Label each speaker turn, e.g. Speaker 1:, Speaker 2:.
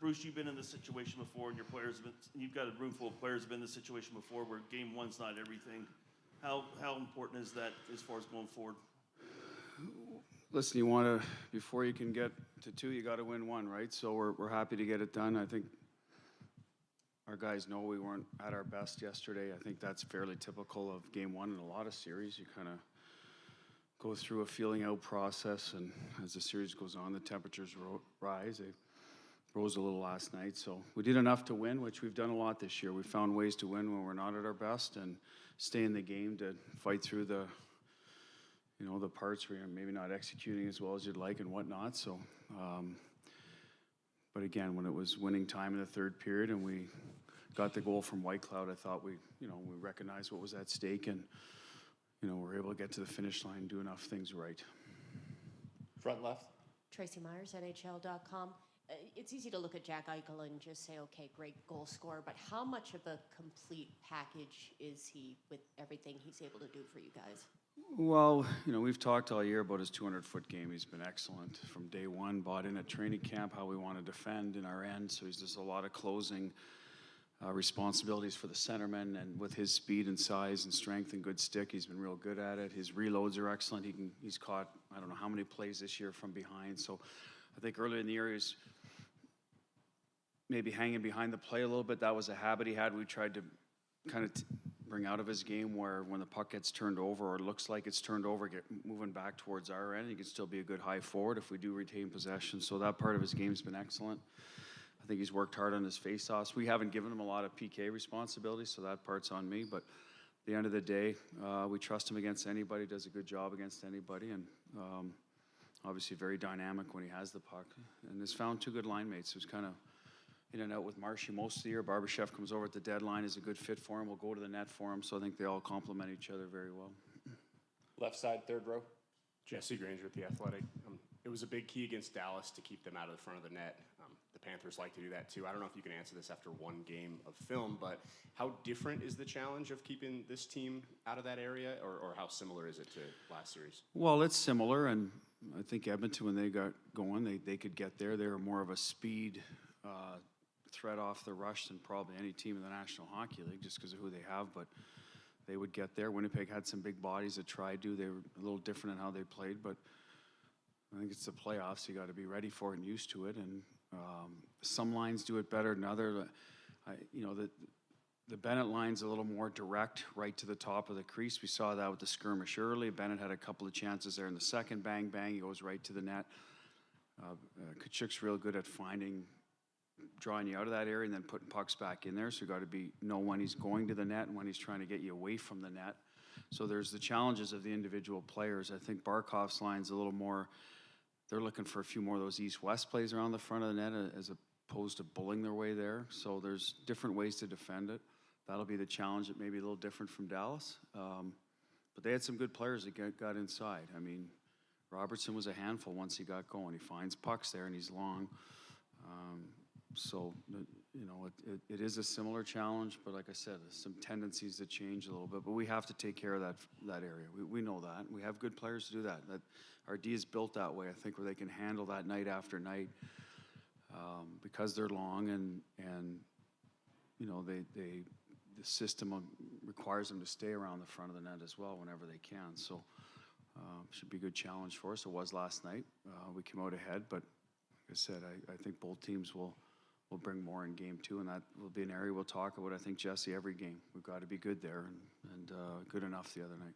Speaker 1: Bruce, you've been in this situation before, and your players have been, you've got a room full of players who've been in this situation before where game one's not everything. How important is that as far as going forward?
Speaker 2: Listen, you want to, before you can get to 2, you got to win 1, right? So we're happy to get it done. I think our guys know we weren't at our best yesterday. I think that's fairly typical of game 1 in a lot of series. You kind of go through a feeling out process, and as the series goes on, the temperatures rise. They rose a little last night, so we did enough to win, which we've done a lot this year. We found ways to win when we're not at our best and stay in the game to fight through the, you know, the parts where you're maybe not executing as well as you'd like and whatnot. So, but again, when it was winning time in the third period and we got the goal from Whitecloud, I thought we recognized what was at stake, and we're able to get to the finish line and do enough things right.
Speaker 3: Front left.
Speaker 4: Tracy Myers, NHL.com. It's easy to look at Jack Eichel and just say, okay, great goal scorer, but how much of a complete package is he with everything he's able to do for you guys?
Speaker 2: Well, we've talked all year about his 200-foot game. He's been excellent from day one, bought in at training camp, how we want to defend in our end. So he's just a lot of closing responsibilities for the centerman, and with his speed and size and strength and good stick, he's been real good at it. His reloads are excellent. He's caught, I don't know how many plays this year from behind. So I think earlier in the year he's maybe hanging behind the play a little bit. That was a habit he had. We tried to kind of bring out of his game, where when the puck gets turned over or looks like it's turned over, get moving back towards our end. He can still be a good high forward if we do retain possession. So that part of his game's been excellent. I think he's worked hard on his faceoffs. We haven't given him a lot of PK responsibilities, so that part's on me. But at the end of the day, we trust him against anybody, does a good job against anybody, and obviously very dynamic when he has the puck. And has found 2 good line mates. Who's kind of in and out with Marshy most of the year. Barbashev comes over at the deadline, is a good fit for him. We'll go to the net for him. So I think they all complement each other very well.
Speaker 3: Left side, third row.
Speaker 5: Jesse Granger at The Athletic. It was a big key against Dallas to keep them out of the front of the net. The Panthers like to do that too. I don't know if you can answer this after 1 game of film, but how different is the challenge of keeping this team out of that area, or how similar is it to last series?
Speaker 2: Well, it's similar, and I think Edmonton, when they got going, they could get there. They were more of a speed threat off the rush than probably any team in the National Hockey League, just because of who they have, but they would get there. Winnipeg had some big bodies that tried to. They were a little different in how they played, but I think it's the playoffs. You got to be ready for it and used to it, and some lines do it better than others. The Bennett line's a little more direct, right to the top of the crease. We saw that with the skirmish early. Bennett had a couple of chances there in the second. Bang, bang, he goes right to the net. Kachuk's real good at drawing you out of that area and then putting pucks back in there. So you got to know when he's going to the net and when he's trying to get you away from the net. So there's the challenges of the individual players. I think Barkov's line's a little more, they're looking for a few more of those east-west plays around the front of the net as opposed to bullying their way there. So there's different ways to defend it. That'll be the challenge. That may be a little different from Dallas. But they had some good players that got inside. I mean, Robertson was a handful once he got going. He finds pucks there and he's long. So, it is a similar challenge, but like I said, there's some tendencies that change a little bit, but we have to take care of that area. We know that. We have good players to do that. Our D is built that way, I think, where they can handle that night after night because they're long and the system requires them to stay around the front of the net as well whenever they can. So, should be a good challenge for us. It was last night. We came out ahead, but like I said, I think both teams will bring more in game 2, and that will be an area we'll talk about, I think, Jesse, every game. We've got to be good there and good enough the other night.